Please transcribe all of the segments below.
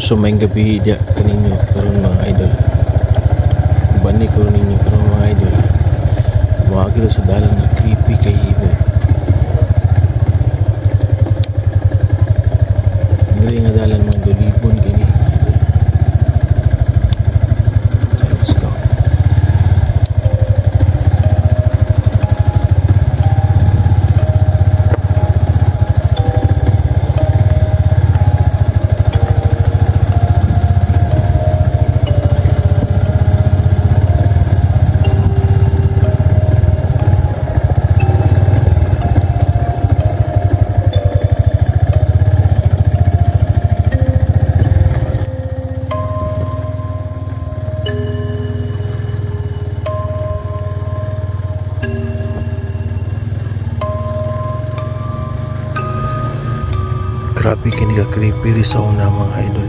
So may gabi dia kaninyo karon mga idol. Bani ko ninyo karon mga idol. Muagi sa dalan nga creepy kay himo. Dili nga dalan mga dolibon kini mga idol. So, let's go. Grabe kini ka creepy rin sa una mga idol.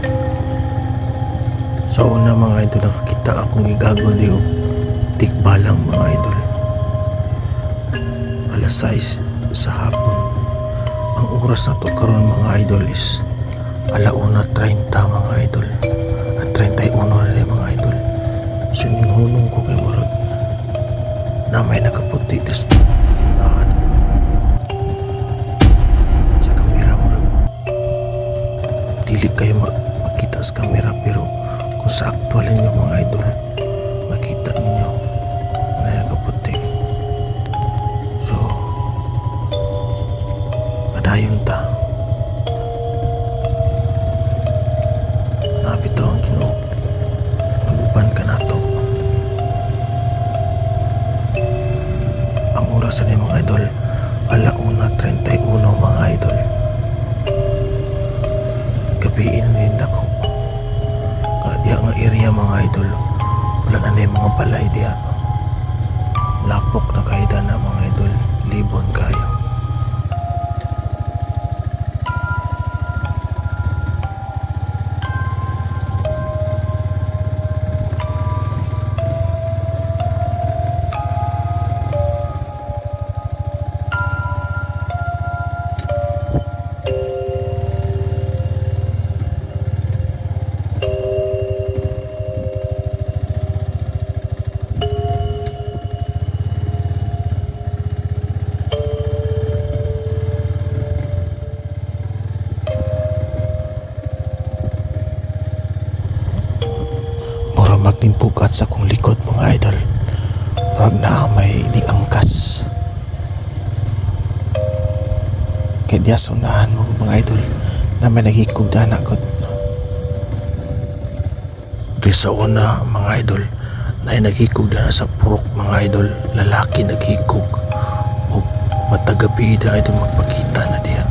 Sa una mga idol nakakita akong igago diyo tikbalang mga idol. Alas 6 sa hapon. Ang oras na to karon mga idol is 1:30 mga idol. At 31 na mga idol. So yung hulong ko kay Marot na may nakaputi dito sundahan. Dili kayo makita sa camera pero kung sa actual ninyo mga idol makita ninyo na nakaputi. So padayon ta nabitaw ang Ginoo maguban ka nato. Ang oras na mga idol 1:31 mga idol. Gabiin rin ako diya nga area mga idol wala na yung mga balay diya lapok na kaida na mga idol libon kayo. Maglimpugat sa kong likod mga idol pag na may di angkas kaya diya sunahan mo mga idol na may nagikog dana god. Di sa una mga idol na nagikog dana sa purok mga idol lalaki naghikog o matagabi na idol magpakita na diya.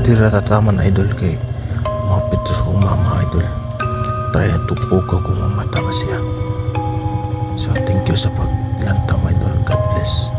Di ratataman idol kay mapit ko mama idol. Try na tupo ko kung mamata ba siya. So thank you sa paglantang idol. God bless.